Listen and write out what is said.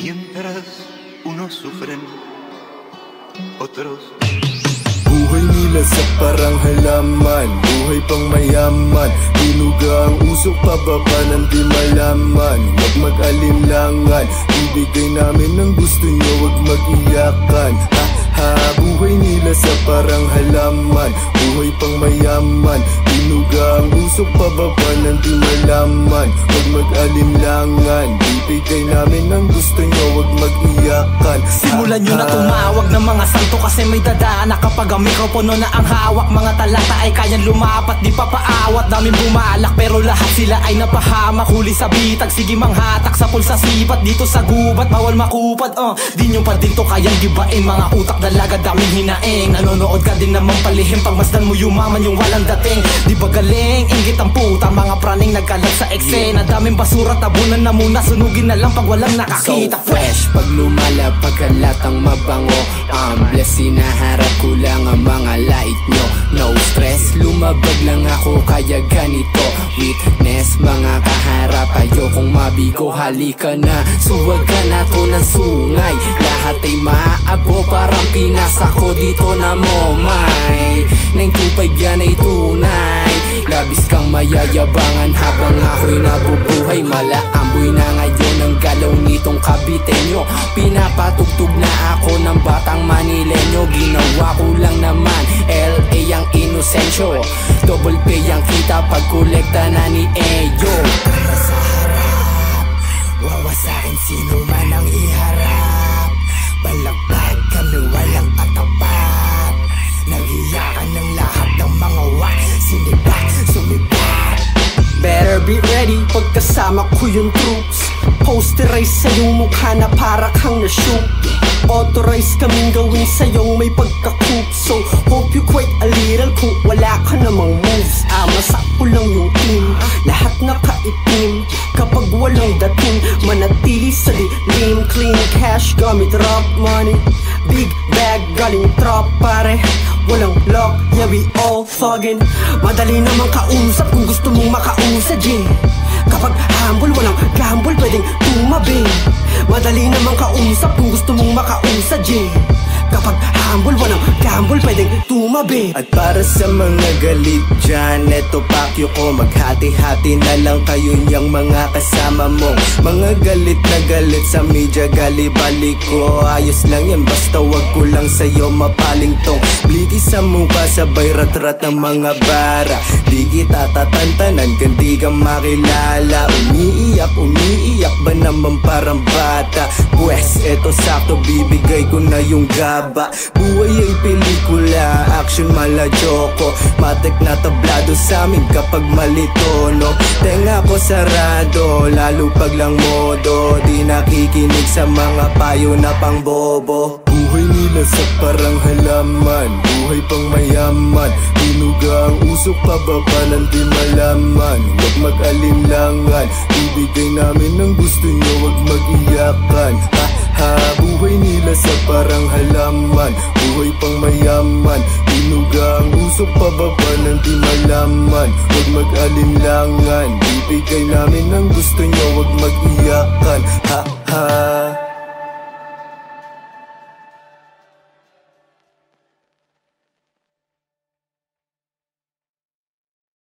Mientras unos sufren, otros. Buhay nila sa parang halaman, buhay pang mayaman. Tinuga ang usok pababa ng di malaman. Huwag mag-alinlangan, ibigay namin ang gusto nyo, huwag mag-iyakan. Buhay nila sa parang halaman, buhay pang mayaman. Tinuga ang usok pababa ng di malaman. Huwag mag-alinlangan, ibigay namin ang gusto nyo, huwag mag-iyakan. Simulan nyo na tumawag ng mga santo kasi may dadaan kapag ang mikropono na ang hawak. Mga talata ay kayang lumapat, di pa paawat. Daming bumalak pero lahat sila ay napahamak. Huli sa bitag, sige manghatak sa pulsa sipat. Dito sa gubat, bawal makupad. Di nyo pa dito kayang gibain. Mga utak dalaga, daming hinaing. Nanonood ka din naman palihim, pagmasdan mo yumaman yung walang dating. Di ba galing, inggit ang puta. Mga praning nagkalat sa eksena. Daming basura, tabunan na muna. Sunugin na lang pag walang nakakita. So fresh, pag lumalab, pagkalatang mabango. Bless, sinaharap ko lang ang mga light nyo. No stress, lumabag lang ako kaya ganito. Witness, mga kaharap, ayokong mabigo. Halika na, suwag ka na to ng sungay. Lahat ay maaabo, parang pinasa ko dito na momay. 925 yan ay tunay. Labis kang mayayabangan habang ako'y nabubuhay. Malaamboy na ngayon ang galaw nitong kabitenyo. Pinapatugtog na ako ng batang Manileño. Ginawa ko lang naman LA ang inosensyo. Double pay ang kita pag kolekta na ni Eyo. Kaya sa harap, wawasakin sino man ang iharap. Balagbag kami walang katapat. Nagiyakan ng lahat ng mga wak. Sinibat, sumibat. Better be ready pagkasama ko yung troops. Posterize sa iyong mukha na para kang na-shoot. Authorize kaming gawin sa'yong may pagkakoop. So hope you quit a little kung wala ka namang moves. Masakpo lang yung team, lahat nakaitim. Kapag walang dating, manatili sa dilim. Clean cash gamit rap money. Big bag galing trop pare. Walang lock, yeah we all thuggin'. Madali namang kausap kung gusto mong makausad, yeah. Kapag humble, walang gamble, pwedeng tumabi. Madali namang kausap kung gusto mong makausad, yeah. Kapag humble, walang gamble, pwedeng tumabi. At para sa mga galit dyan, eto pakyo ko. Maghati-hati na lang kayo niyang mga kasama mo. Mga galit na galit sa media, gali-balik ko. Ayos lang yan, basta wag ko lang sa'yo mapaling tong. Bliki sa mukha, sabay rat-rat ng mga bara. Di kita tatantanan, ganti kang makilala. Umiiyak ba naman parang bata? Pwes, eto sakto, bibigay ko na yung gaba. Buhay ay pelikula, action mala joko. Matik na tablado sa amin kapag malito, no? Tenga ko sarado, lalo pag lang modo. Di nakikinig sa mga payo na pang bobo. Buhay nila sa parang halaman, buhay pang mayaman. Tinuga ang usok pababa ng di malaman. Huwag mag-alinlangan, ibigay namin ang gusto nyo, huwag mag-iyakan. Buhay nila sa parang halaman, buhay pang mayaman. Tinuga ang usok pababa ng di malaman. Huwag mag-alinlangan, ibigay namin ang gusto nyo, huwag mag-iyakan.